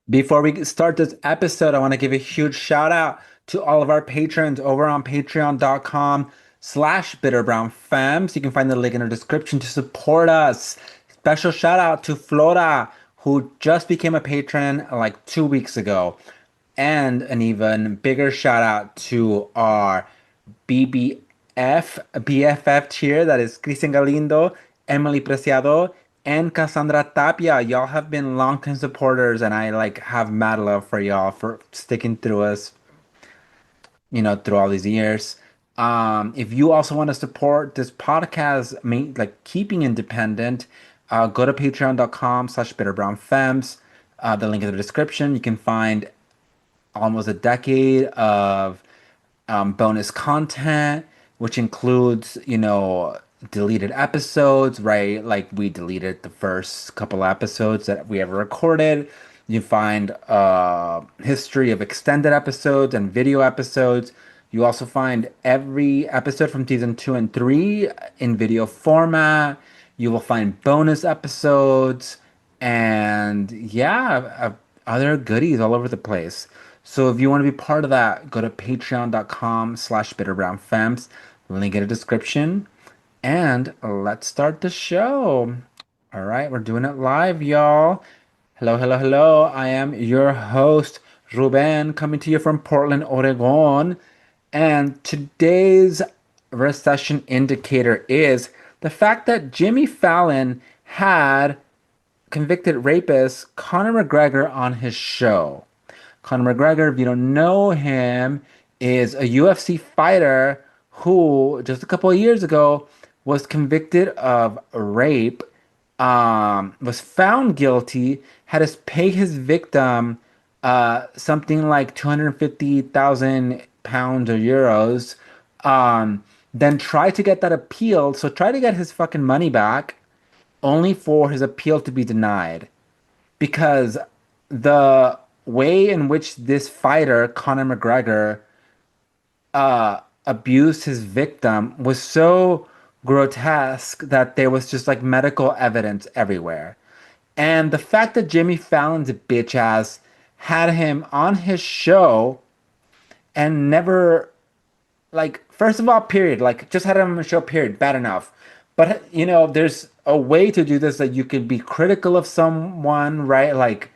Before we start this episode, I want to give a huge shout out to all of our patrons over on patreon.com/bitterbrownfems. You can find the link in the description to support us. Special shout out to Flora, who just became a patron like 2 weeks ago. And an even bigger shout out to our BFF tier, that is Cristian Galindo, Emily Preciado, and Cassandra Tapia. Y'all have been longtime supporters, and I like have mad love for y'all for sticking through us, through all these years. If you also want to support this podcast, like keeping independent, go to patreon.com/bitterbrownfems. The link in the description. You can find almost a decade of bonus content, which includes, deleted episodes, right? Like we deleted the first couple episodes that we ever recorded. You find history of extended episodes and video episodes. You also find every episode from season 2 and 3 in video format. You will find bonus episodes and other goodies all over the place. So if you want to be part of that, go to patreon.com/bitterbrownfems. Link in the description. And let's start the show. All right, we're doing it live, y'all. Hello, hello, hello. I am your host, Ruben, coming to you from Portland, Oregon. And today's recession indicator is the fact that Jimmy Fallon had convicted rapist Conor McGregor on his show. Conor McGregor, if you don't know him, is a UFC fighter who just a couple of years ago was convicted of rape, was found guilty, had to pay his victim something like 250,000 pounds or euros, then tried to get that appealed. So tried to get his fucking money back, only for his appeal to be denied because the way in which this fighter, Conor McGregor, abused his victim was so grotesque that there was just like medical evidence everywhere. And the fact that Jimmy Fallon's bitch ass had him on his show and never, like, first of all, period, like, just had him on the show, period, bad enough. But, there's a way to do this that you can be critical of someone, right? Like,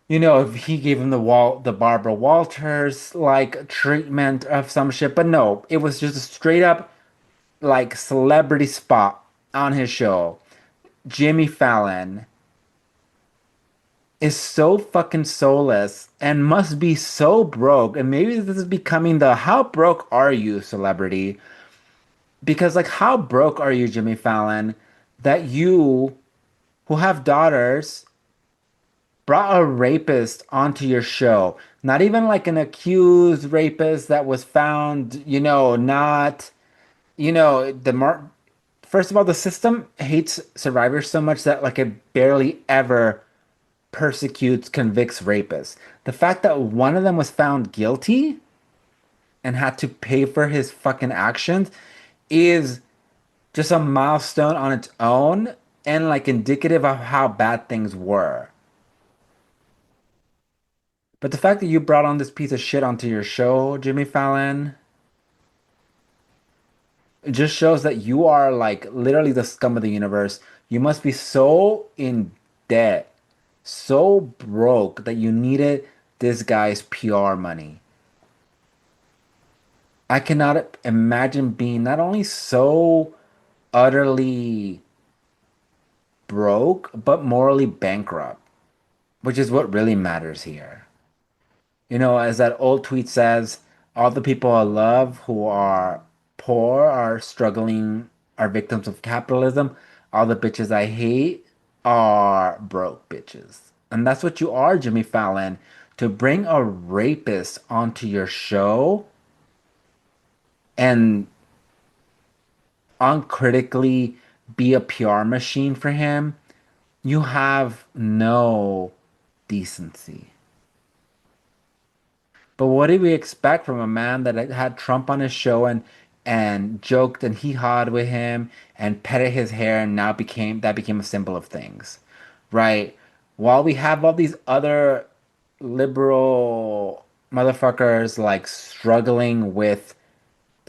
if he gave him the Barbara Walters like treatment of some shit, but no, it was just a straight up like celebrity spot on his show. Jimmy Fallon is so fucking soulless and must be so broke, and maybe this is becoming the how broke are you celebrity? Because like how broke are you, Jimmy Fallon, that you who have daughters brought a rapist onto your show. Not even like an accused rapist that was found, not, the mar first of all, the system hates survivors so much that like it barely ever persecutes, convicts rapists. The fact that one of them was found guilty and had to pay for his fucking actions is just a milestone on its own and like indicative of how bad things were. But the fact that you brought on this piece of shit onto your show, Jimmy Fallon, it just shows that you are like literally the scum of the universe. You must be so in debt, so broke that you needed this guy's PR money. I cannot imagine being not only so utterly broke, but morally bankrupt, which is what really matters here. As that old tweet says, all the people I love who are poor, are struggling, are victims of capitalism. All the bitches I hate are broke bitches. And that's what you are, Jimmy Fallon. To bring a rapist onto your show and uncritically be a PR machine for him, you have no decency. But what did we expect from a man that had Trump on his show and joked and hee hawed with him and petted his hair and now became a symbol of things, right? while we have all these other liberal motherfuckers like struggling with,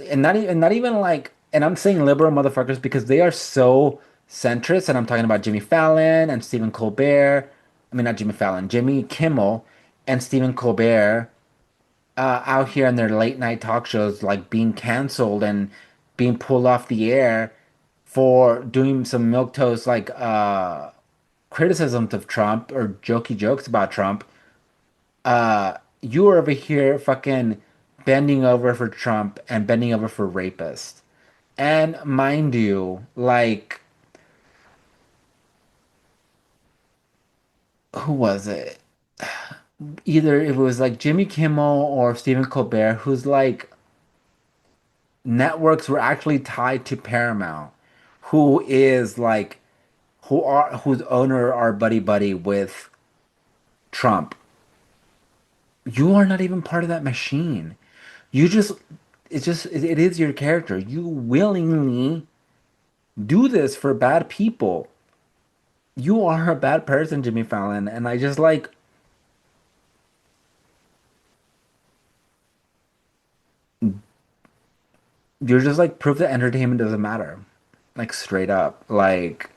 and not even like, and I'm saying liberal motherfuckers because they are so centrist, and I'm talking about Jimmy Fallon and Stephen Colbert. I mean, not Jimmy Fallon, Jimmy Kimmel and Stephen Colbert, out here in their late night talk shows, like being canceled and being pulled off the air for doing some milquetoast like criticisms of Trump or jokey jokes about Trump. You are over here fucking bending over for Trump and bending over for rapists. And mind you, like, who was it? Either it was like Jimmy Kimmel or Stephen Colbert, who's like networks were actually tied to Paramount, who is like whose owner are buddy buddy with Trump. You are not even part of that machine. You just it is your character. You willingly do this for bad people. You are a bad person, Jimmy Fallon, and I just like you're just like proof that entertainment doesn't matter. Like straight up. Like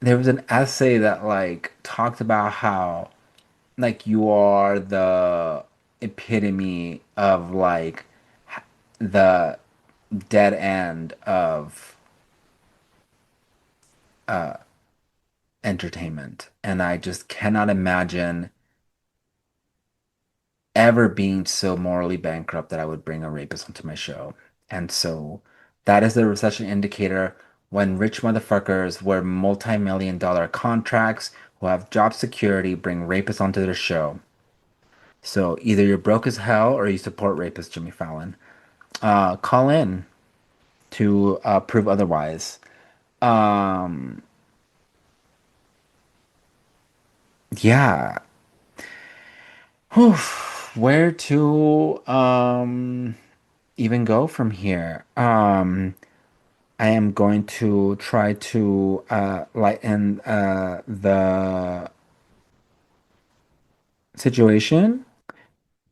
there was an essay that like talked about how like you are the epitome of like the dead end of entertainment. And I just cannot imagine ever being so morally bankrupt that I would bring a rapist onto my show. And so that is the recession indicator when rich motherfuckers wear multi-million dollar contracts who have job security bring rapists onto their show. So either you're broke as hell or you support rapist Jimmy Fallon. Call in to prove otherwise. Um, yeah. Whew. Where to even go from here? I am going to try to lighten the situation,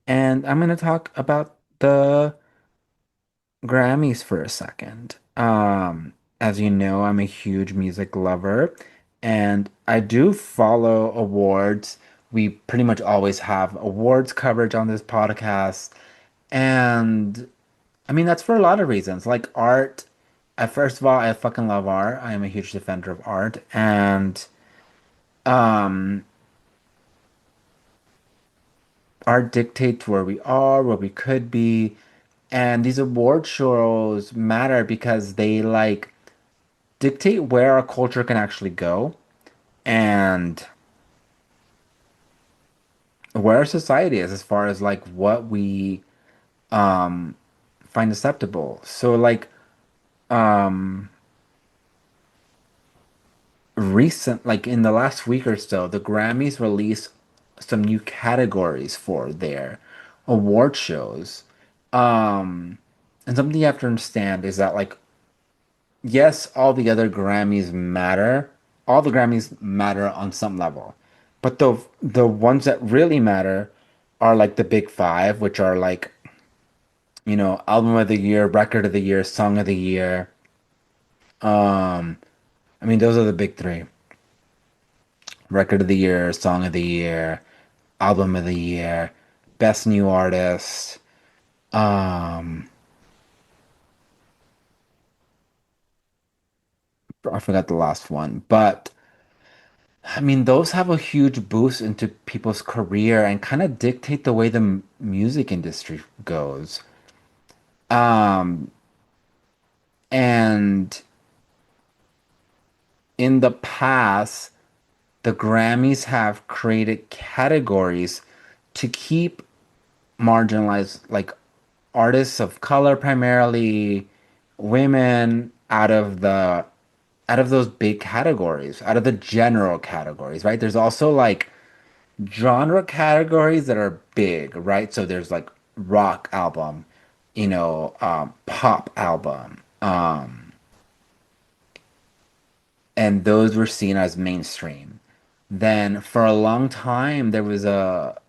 and I'm going to talk about the Grammys for a second. As you know, I'm a huge music lover, and I do follow awards. We pretty much always have awards coverage on this podcast, and I mean that's for a lot of reasons. Like art, first of all, I fucking love art. I am a huge defender of art, and um, art dictates where we are, where we could be, and these award shows matter because they like dictate where our culture can actually go and where our society is as far as like what we um find acceptable. So like um recent like in the last week or so, the Grammys released some new categories for their award shows. Um and something you have to understand is that like yes, all the other Grammys matter. All the Grammys matter on some level. But the ones that really matter are like the big five, which are like, album of the year, record of the year, song of the year. Um, I mean, those are the big three. Record of the year, song of the year, album of the year, best new artist. Um, I forgot the last one, but I mean, those have a huge boost into people's career and kind of dictate the way the music industry goes. Um, and in the past, the Grammys have created categories to keep marginalized, like artists of color, primarily women, out of those big categories, out of the general categories, right? There's also like genre categories that are big, right? So there's like rock album, pop album, and those were seen as mainstream. Then for a long time there was a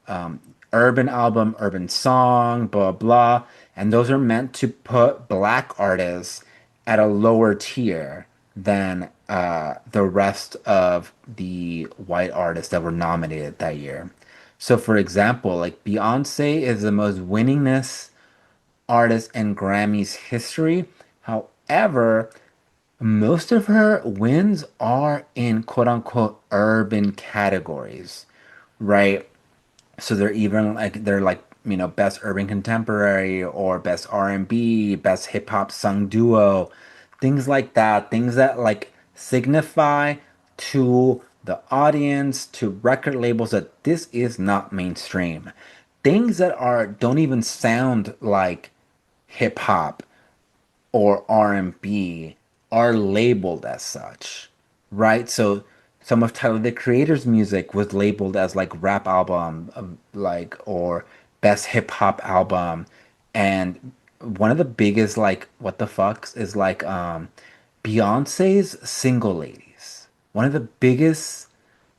urban album, urban song, blah blah, and those are meant to put black artists at a lower tier than the rest of the white artists that were nominated that year. So for example, like Beyonce is the most winningest artist in Grammys history. However, most of her wins are in quote unquote urban categories, right? So they're even like they're like, best urban contemporary or best R&B, best hip hop sung duo, things like that, things that like signify to the audience, to record labels that this is not mainstream. Things that are don't even sound like hip hop or R&B are labeled as such, right? So some of Tyler the Creator's music was labeled as like rap album, like or best hip hop album, and one of the biggest like what the fucks is like Beyonce's Single Ladies, one of the biggest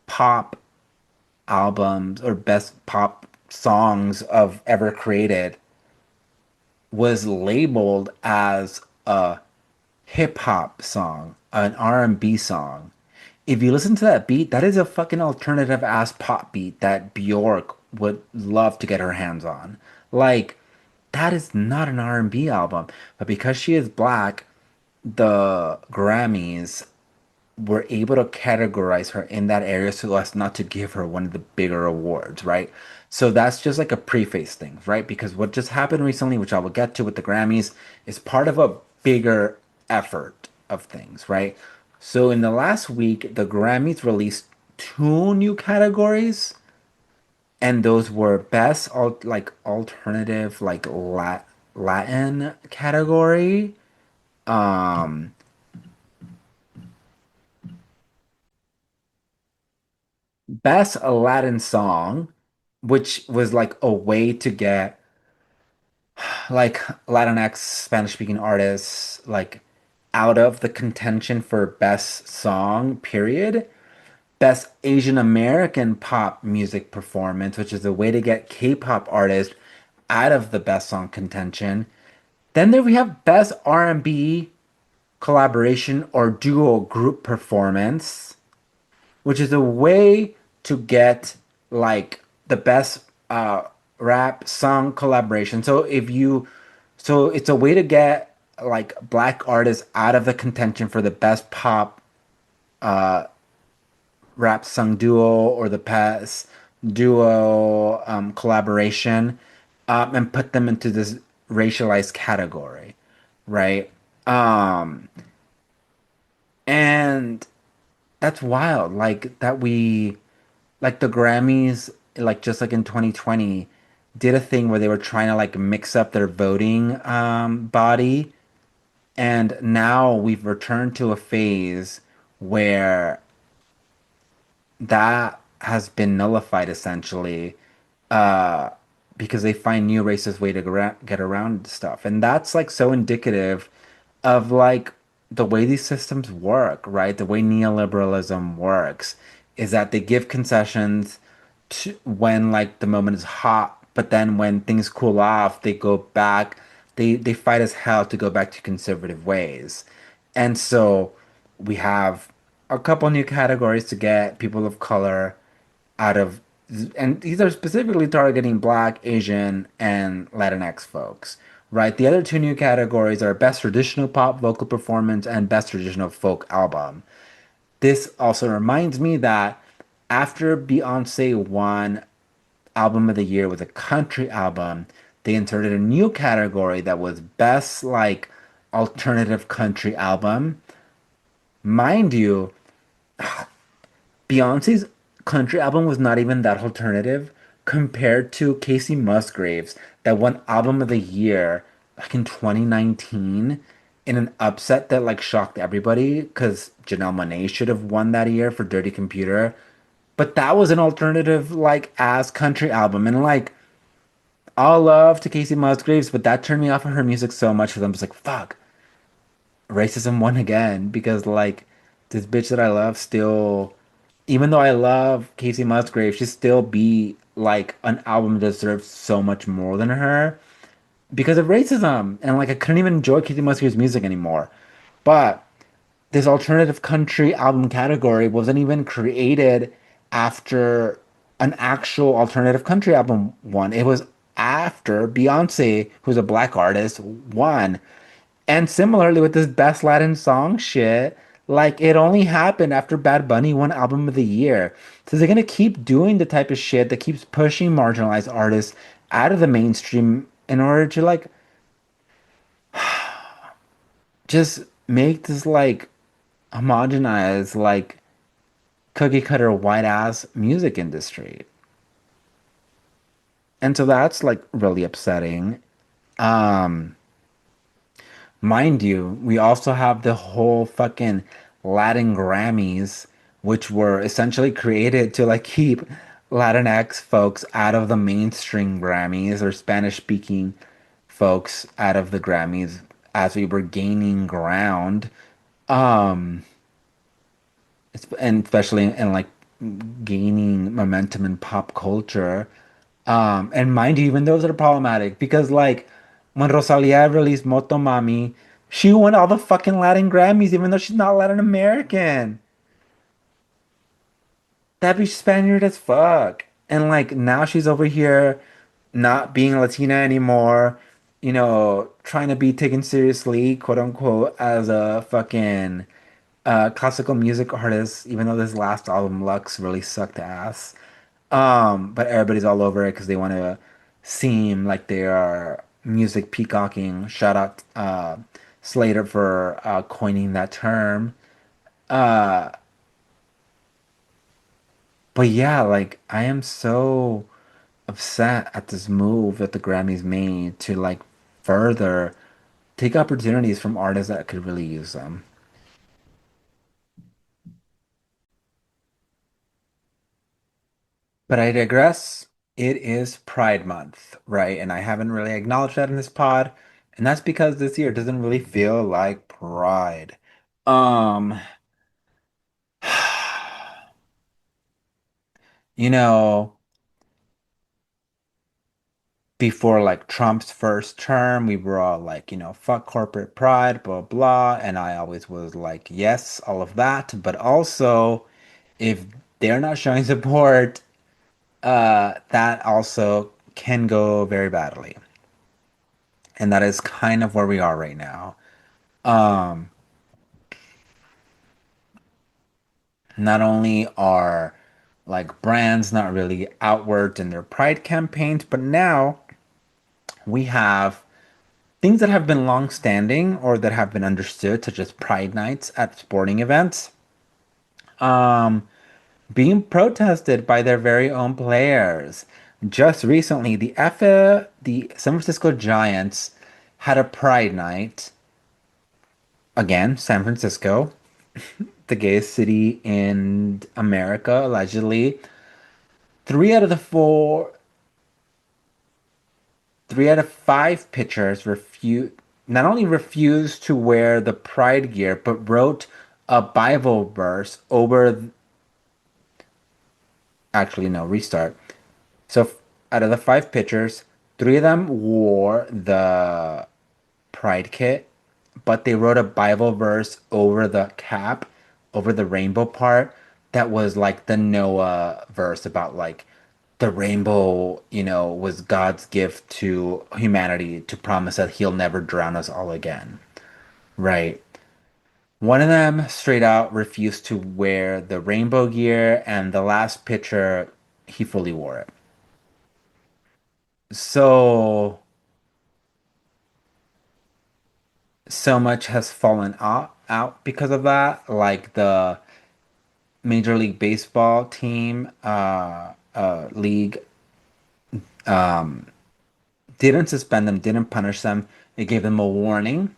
pop albums or best pop songs of ever created was labeled as a hip hop song, an R&B song. If you listen to that beat, that is a fucking alternative ass pop beat that Bjork would love to get her hands on. Like, that is not an R&B album, but because she is black, the Grammys were able to categorize her in that area so as not to give her one of the bigger awards, right? So that's just like a preface thing, right? Because what just happened recently, which I will get to with the Grammys, is part of a bigger effort of things, right? So in the last week, the Grammys released two new categories, and those were best like alternative like Latin category, um best Aladdin song, which was like a way to get like Latinx Spanish speaking artists like out of the contention for best song, period. Best Asian American pop music performance, which is a way to get K-pop artists out of the best song contention. Then there we have best R&B collaboration or duo group performance, which is a way to get like the best rap song collaboration. So it's a way to get like black artists out of the contention for the best pop rap song duo or the best duo collaboration, and put them into this racialized category, right? Um, and that's wild. Like that we like the Grammys, like just like in 2020, did a thing where they were trying to like mix up their voting body, and now we've returned to a phase where that has been nullified essentially, uh, because they find new racist way to get around stuff, and that's like so indicative of like the way these systems work, right? The way neoliberalism works is that they give concessions to when like the moment is hot, but then when things cool off, they go back. They fight as hell to go back to conservative ways, and so we have a couple new categories to get people of color out of, and these are specifically targeting Black, Asian, and Latinx folks, right? The other two new categories are Best Traditional Pop Vocal Performance and Best Traditional Folk Album. This also reminds me that after Beyonce won Album of the Year with a country album, they inserted a new category that was Best like Alternative Country Album. Mind you, Beyonce's country album was not even that alternative compared to Casey Musgraves that won Album of the Year like in 2019 in an upset that like shocked everybody because Janelle Monáe should have won that year for Dirty Computer. But that was an alternative like ass country album, and like all love to Casey Musgraves, but that turned me off of her music so much because I'm just like, fuck, racism won again because like this bitch that I love still, even though I love Casey Musgrave, she still be like an album that deserves so much more than her because of racism. And like I couldn't even enjoy Casey Musgrave's music anymore. But this alternative country album category wasn't even created after an actual alternative country album won. It was after Beyonce, who's a black artist, won. And similarly with this Best Latin Song shit, like it only happened after Bad Bunny won Album of the Year. So they're gonna keep doing the type of shit that keeps pushing marginalized artists out of the mainstream in order to like just make this like homogenized like cookie cutter white ass music industry. And so that's like really upsetting. Um, Mind you, we also have the whole fucking Latin Grammys, which were essentially created to like keep Latinx folks out of the mainstream Grammys or Spanish speaking folks out of the Grammys as we were gaining ground. Um, and especially in like gaining momentum in pop culture. And mind you, even those are problematic because like when Rosalia released Motomami, she won all the fucking Latin Grammys, even though she's not Latin American. That bitch Spaniard as fuck. And like now she's over here not being Latina anymore, trying to be taken seriously, quote unquote, as a fucking classical music artist, even though this last album, Lux, really sucked ass. But everybody's all over it because they want to seem like they are music peacocking. Shout out Slater for coining that term. Uh, but yeah, like I am so upset at this move that the Grammys made to like further take opportunities from artists that could really use them. But I digress. It is Pride Month, right? And I haven't really acknowledged that in this pod. And that's because this year doesn't really feel like Pride. Um, you know, before like Trump's first term, we were all like, fuck corporate pride, blah, blah. And I always was like, yes, all of that. But also, if they're not showing support, that also can go very badly. And that is kind of where we are right now. Um, Not only are like brands not really outward in their pride campaigns, but now we have things that have been long standing or that have been understood, such as pride nights at sporting events, um, being protested by their very own players. Just recently, the San Francisco Giants had a pride night. Again, San Francisco, the gayest city in America, allegedly. Three out of the four, 3 out of 5 pitchers not only refused to wear the pride gear, but wrote a Bible verse over. Actually, no, restart. So out of the 5 pitchers, 3 of them wore the pride kit, but they wrote a Bible verse over the cap, over the rainbow part, that was like the Noah verse about like the rainbow, was God's gift to humanity to promise that he'll never drown us all again. Right. One of them straight out refused to wear the rainbow gear, and the last pitcher, he fully wore it. So, so much has fallen out because of that. Like the Major League Baseball team, league, didn't suspend them, didn't punish them. It gave them a warning.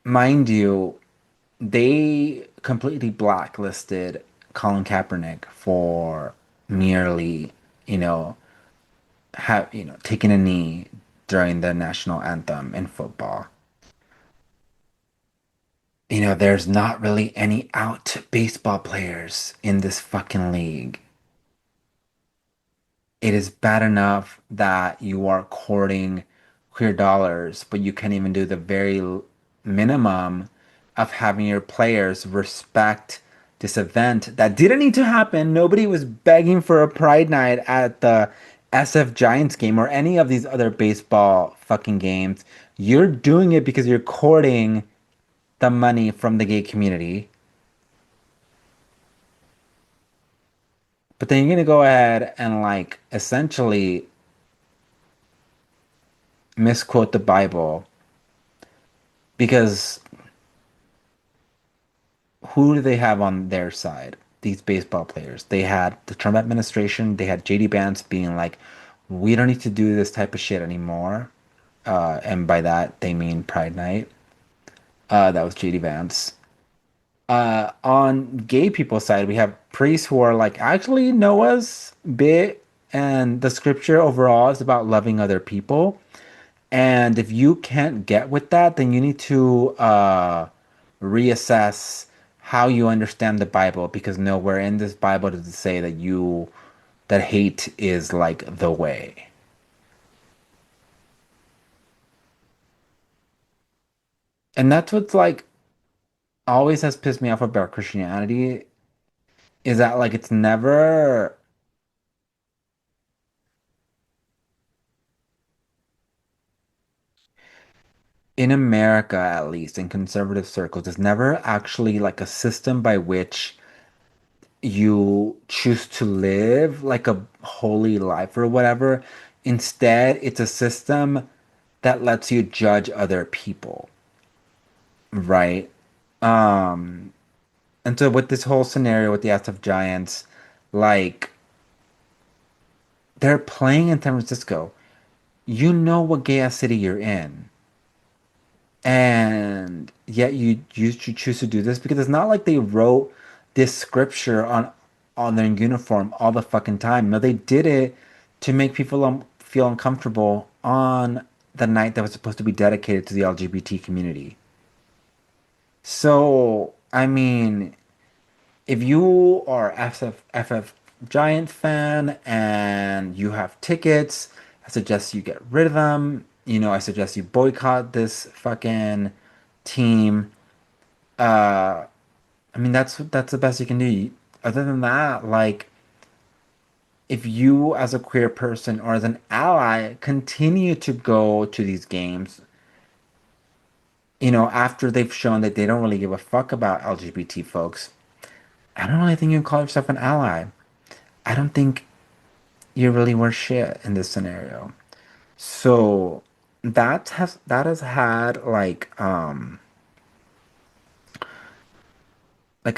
Mind you, they completely blacklisted Colin Kaepernick for merely, you know, taking a knee during the national anthem in football. there's not really any out baseball players in this fucking league. It is bad enough that you are courting queer dollars, but you can't even do the very minimum of having your players respect this event that didn't need to happen. Nobody was begging for a Pride Night at the SF Giants game or any of these other baseball fucking games. You're doing it because you're courting the money from the gay community. But then you're gonna go ahead and like essentially misquote the Bible because who do they have on their side? These baseball players. They had the Trump administration, they had JD Vance being like, we don't need to do this type of shit anymore. And by that, they mean Pride Night. That was JD Vance. On gay people's side, we have priests who are like, actually, Noah's bit and the scripture overall is about loving other people. And if you can't get with that, then you need to reassess how you understand the Bible because nowhere in this Bible does it say that hate is like the way. And that's what's like always has pissed me off about Christianity is that like it's never in America at least in conservative circles, it's never actually like a system by which you choose to live like a holy life or whatever. Instead, it's a system that lets you judge other people, right? Um, and so with this whole scenario with the Act of Giants, like they're playing in San Francisco. You know what gay ass city you're in. And yet you choose to do this because it's not like they wrote this scripture on their uniform all the fucking time. No, they did it to make people feel uncomfortable on the night that was supposed to be dedicated to the LGBT community. So, I mean, if you are FF Giant fan and you have tickets, I suggest you get rid of them. I suggest you boycott this fucking team. Uh, I mean, that's the best you can do. Other than that, like, if you as a queer person or as an ally continue to go to these games, after they've shown that they don't really give a fuck about LGBT folks, I don't really think you can call yourself an ally. I don't think you're really worth shit in this scenario. So that has had like a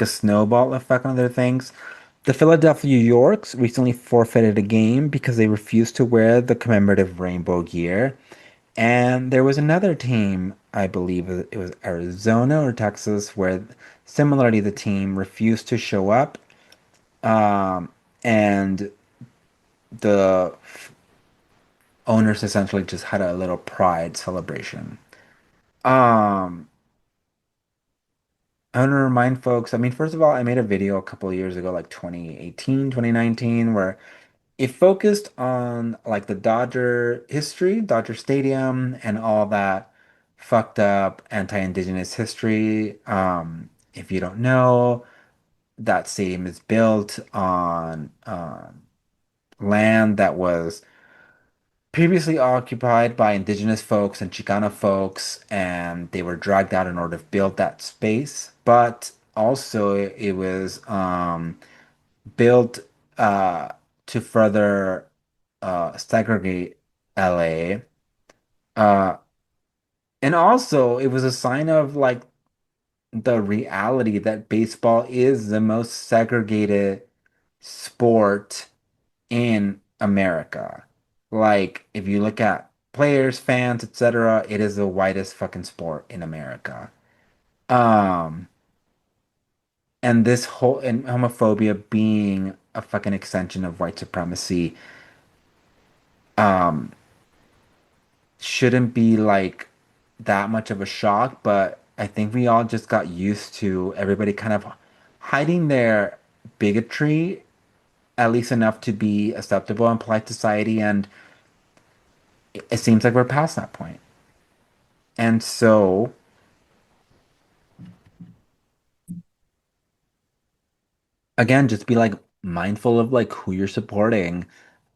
snowball effect on other things. The Philadelphia Yorks recently forfeited a game because they refused to wear the commemorative rainbow gear. And there was another team, I believe it was Arizona or Texas, where similarly the team refused to show up. And the owners essentially just had a little pride celebration. Um, I want to remind folks, I mean, first of all, I made a video a couple of years ago, like 2018, 2019, where it focused on like the Dodger history, Dodger Stadium, and all that fucked up anti-Indigenous history. If you don't know, that stadium is built on land that was previously occupied by indigenous folks and Chicano folks, and they were dragged out in order to build that space. But also, it was built uh, to further segregate LA. Uh, and also, it was a sign of like the reality that baseball is the most segregated sport in America. Like, if you look at players, fans, etc., it is the whitest fucking sport in America. Um, and this whole and homophobia being a fucking extension of white supremacy, um, shouldn't be like that much of a shock, but I think we all just got used to everybody kind of hiding their bigotry at least enough to be acceptable in polite society, and it seems like we're past that point. And so, again, just be like mindful of like who you're supporting.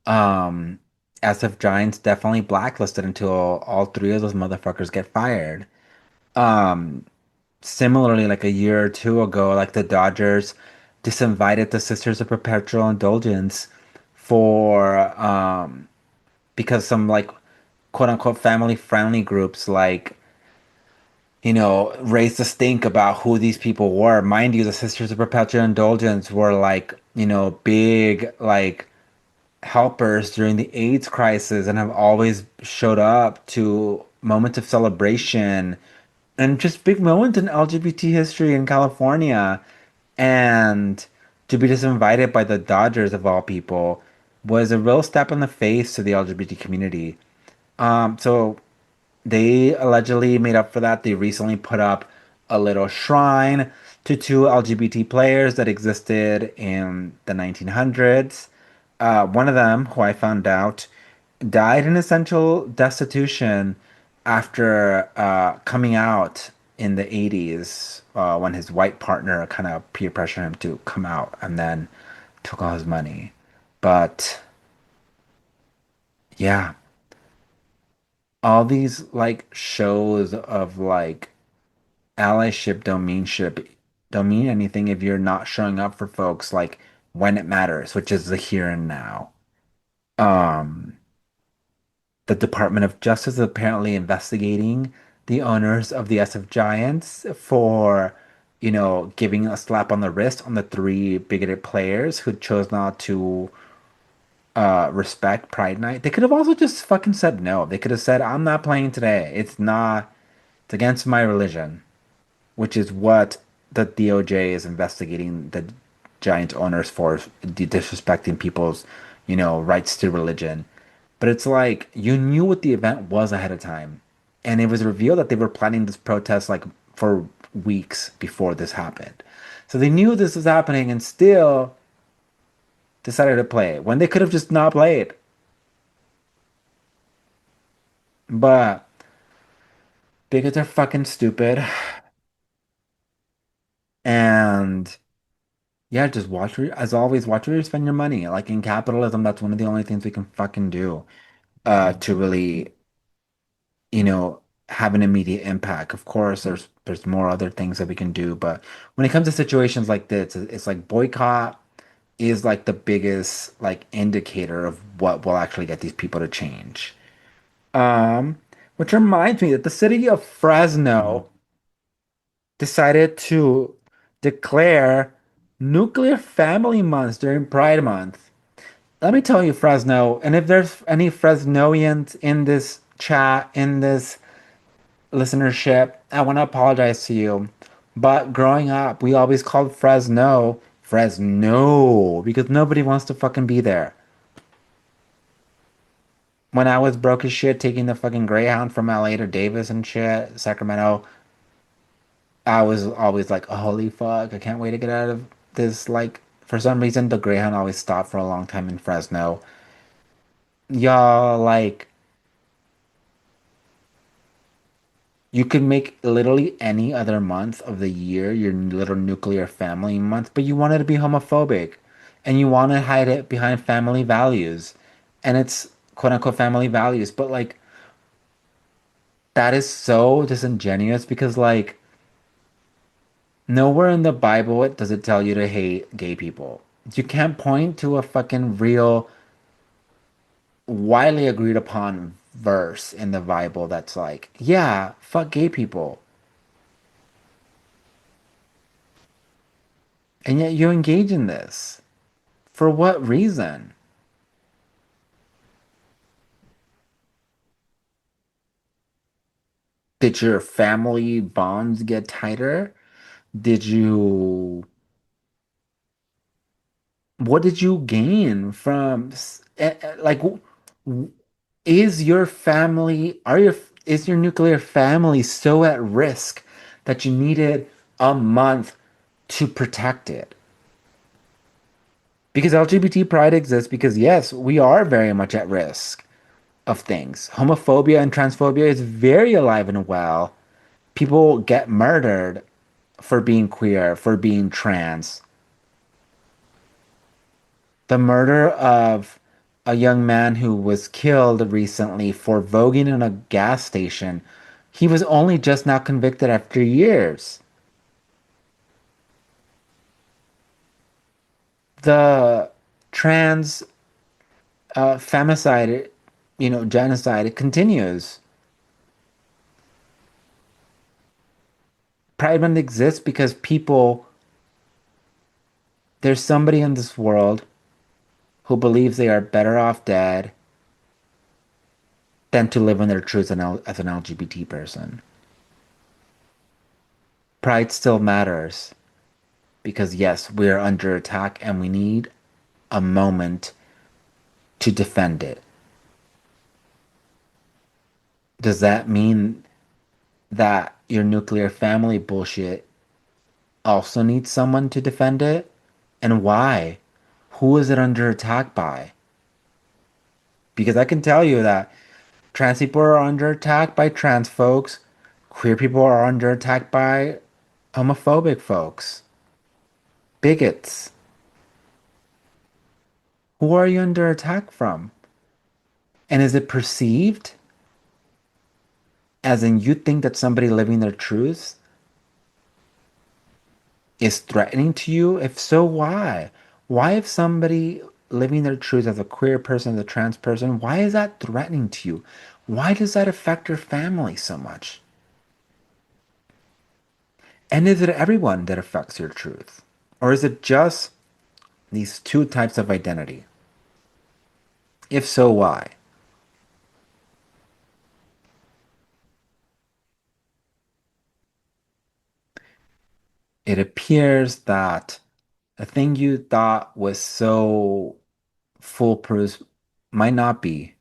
Um, SF Giants definitely blacklisted until all three of those motherfuckers get fired. Um, Similarly, like a year or two ago, like the Dodgers disinvited the Sisters of Perpetual Indulgence for because some like quote unquote family friendly groups like raised a stink about who these people were. Mind you, the Sisters of Perpetual Indulgence were like, big like helpers during the AIDS crisis and have always showed up to moments of celebration and just big moments in LGBT history in California. And to be disinvited by the Dodgers of all people was a real step in the face to the LGBT community. So they allegedly made up for that. They recently put up a little shrine to two LGBT players that existed in the 1900s. One of them, who I found out, died in essential destitution after coming out in the 80s when his white partner kind of peer pressured him to come out and then took all his money. But yeah, all these like shows of like allyship don't mean anything if you're not showing up for folks like when it matters, which is the here and now. Um, the Department of Justice is apparently investigating the owners of the SF Giants for, giving a slap on the wrist on the three bigoted players who chose not to respect Pride Night. They could have also just fucking said no. They could have said, I'm not playing today. It's against my religion, which is what the DOJ is investigating the Giants owners for disrespecting people's, rights to religion. But it's like you knew what the event was ahead of time. And it was revealed that they were planning this protest like for weeks before this happened. So they knew this was happening and still decided to play it when they could have just not played. But bigots are fucking stupid. And yeah, just as always, watch where you spend your money. Like in capitalism, that's one of the only things we can fucking do to really, have an immediate impact. Of course, there's more other things that we can do, but when it comes to situations like this, it's like boycott is like the biggest like indicator of what will actually get these people to change. Um, which reminds me that the city of Fresno decided to declare nuclear family month during Pride Month. Let me tell you, Fresno, and if there's any Fresnoians in this chat, in this listenership, I want to apologize to you. But growing up, we always called Fresno Fresno because nobody wants to fucking be there. When I was broke as shit taking the fucking Greyhound from LA to Davis and shit, Sacramento, I was always like, oh, holy fuck, I can't wait to get out of this. Like, for some reason, the Greyhound always stopped for a long time in Fresno. Y'all, like, you could make literally any other month of the year your little nuclear family month, but you wanted to be homophobic and you want to hide it behind family values. And it's quote unquote family values, but like, that is so disingenuous because, like, nowhere in the Bible does it tell you to hate gay people. You can't point to a fucking real, widely agreed upon verse in the Bible that's like, yeah, fuck gay people. And yet you engage in this. For what reason? Did your family bonds get tighter? Did you, what did you gain from, like, is your family, is your nuclear family so at risk that you needed a month to protect it. Because LGBT pride exists because, yes, we are very much at risk of things. Homophobia and transphobia is very alive and well. People get murdered for being queer, for being trans. The murder of a young man who was killed recently for voguing in a gas station. He was only just now convicted after years. The trans femicide, genocide, it continues. Pride Month exists because there's somebody in this world who believes they are better off dead than to live in their truth as an LGBT person. Pride still matters because, yes, we are under attack and we need a moment to defend it. Does that mean that your nuclear family bullshit also needs someone to defend it? And why? Who is it under attack by? Because I can tell you that trans people are under attack by trans folks, queer people are under attack by homophobic folks, bigots. Who are you under attack from? And is it perceived as in you think that somebody living their truths is threatening to you? If so, why? Why, if somebody living their truth as a queer person, as a trans person, why is that threatening to you? Why does that affect your family so much? And is it everyone that affects your truth? Or is it just these two types of identity? If so, why? It appears that a thing you thought was so foolproof might not be.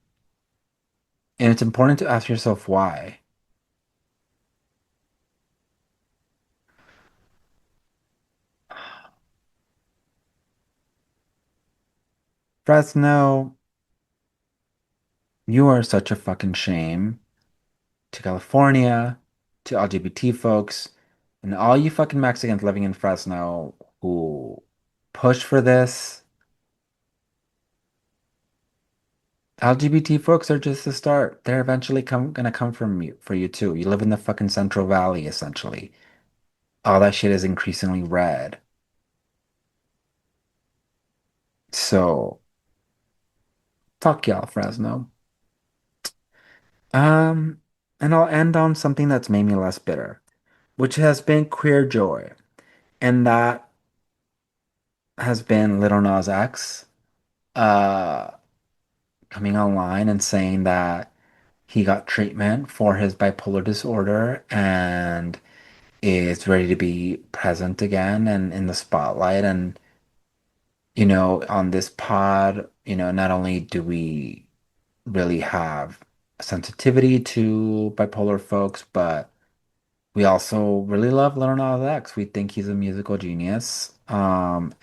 And it's important to ask yourself why. Fresno, you are such a fucking shame to California, to LGBT folks, and all you fucking Mexicans living in Fresno who push for this. LGBT folks are just the start. They're eventually gonna come from you for you too. You live in the fucking Central Valley, essentially. All that shit is increasingly red. So fuck y'all, Fresno. Um, and I'll end on something that's made me less bitter, which has been queer joy. And that has been Little Nas X uh coming online and saying that he got treatment for his bipolar disorder and is ready to be present again and in the spotlight. And, on this pod, not only do we really have sensitivity to bipolar folks, but we also really love Lil Nas X. We think he's a musical genius, and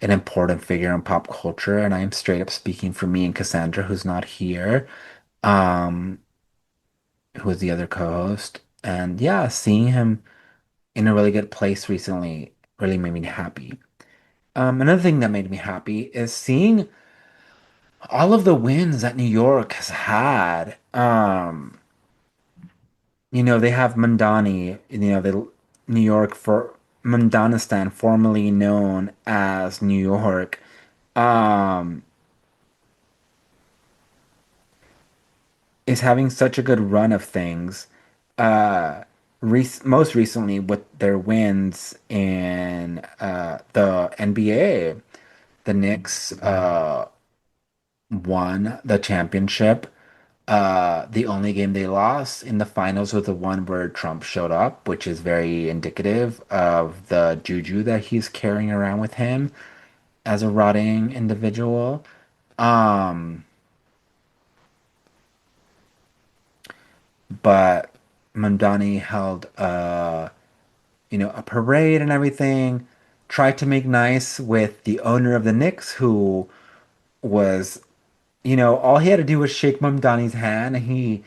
an important figure in pop culture. And I am straight up speaking for me and Cassandra, who's not here, um, who is the other co-host. And yeah, seeing him in a really good place recently really made me happy. Another thing that made me happy is seeing all of the wins that New York has had. They have Mandani, the New York for Mandanistan, formerly known as New York, um, is having such a good run of things. Most recently with their wins in the NBA, the Knicks won the championship. The only game they lost in the finals was the one where Trump showed up, which is very indicative of the juju that he's carrying around with him as a rotting individual. Um, but Mamdani held a parade and everything, tried to make nice with the owner of the Knicks, who was, all he had to do was shake Mamdani's hand, and he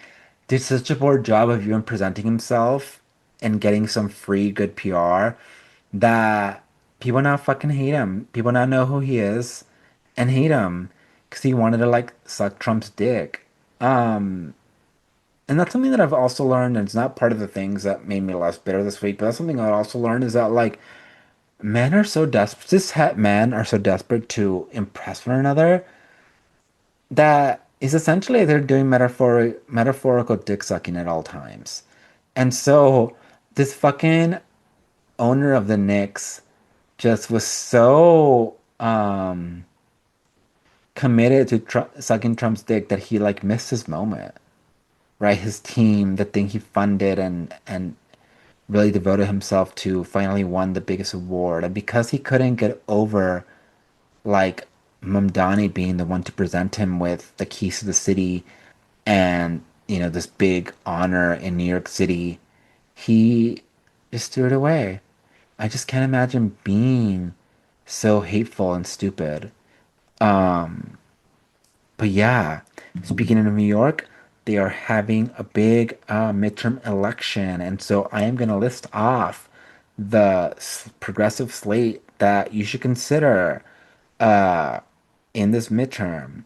did such a poor job of even presenting himself and getting some free good PR that people now fucking hate him. People now know who he is and hate him because he wanted to like suck Trump's dick. Um, and that's something that I've also learned, and it's not part of the things that made me less bitter this week, but that's something I also learned is that like men are so desperate, cis-het men are so desperate to impress one another that is essentially they're doing metaphorical dick sucking at all times. And so this fucking owner of the Knicks just was so committed to sucking Trump's dick that he like missed his moment, right? His team, the thing he funded and really devoted himself to, finally won the biggest award. And because he couldn't get over like Mamdani being the one to present him with the keys to the city and this big honor in New York City, he just threw it away. I just can't imagine being so hateful and stupid. Um, but yeah, speaking of New York, they are having a big midterm election, and so I am gonna list off the progressive slate that you should consider uh, in this midterm.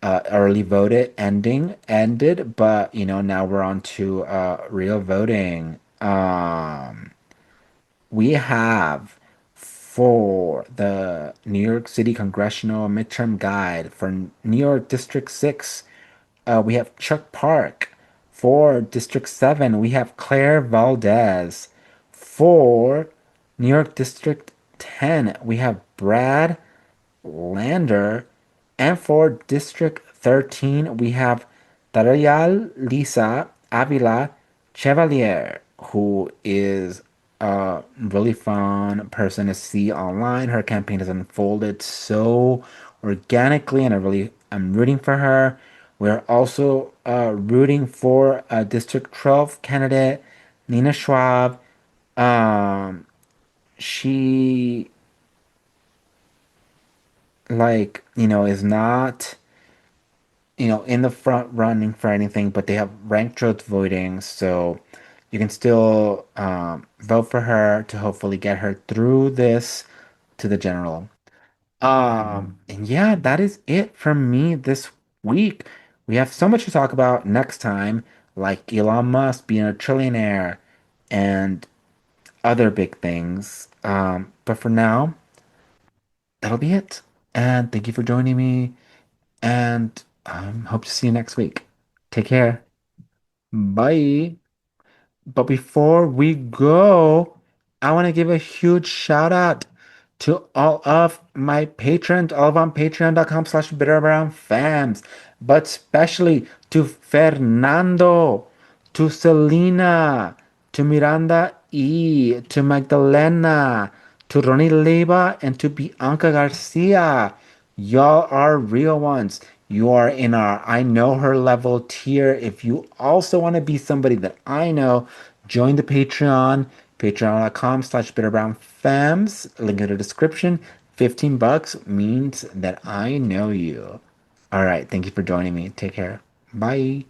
Early voted ended, but now we're on to real voting. We have for the New York City Congressional Midterm Guide for New York District 6, we have Chuck Park. For District 7, we have Claire Valdez. For New York District 10, we have Brad Lander. And for District 13, we have Tarial Lisa Avila Chevalier, who is a really fun person to see online. Her campaign has unfolded so organically, and I'm rooting for her. We're also rooting for District 12 candidate Nina Schwab. Um, she is not in the front running for anything, but they have ranked choice voting, so you can still vote for her to hopefully get her through this to the general. And yeah, that is it from me this week. We have so much to talk about next time, like Elon Musk being a trillionaire and other big things. But for now, that'll be it. And thank you for joining me. And hope to see you next week. Take care. Bye. But before we go, I want to give a huge shout out to all of my patrons, all of on patreon.com/bitterbrownfams, but especially to Fernando, to Selena, to Miranda E, to Magdalena, to Ronnie Leva, and to Bianca Garcia. Y'all are real ones. You are in our I know her level tier. If you also want to be somebody that I know, join the Patreon, patreon.com/bitterbrownfams. Link in the description. $15 means that I know you. All right. Thank you for joining me. Take care. Bye.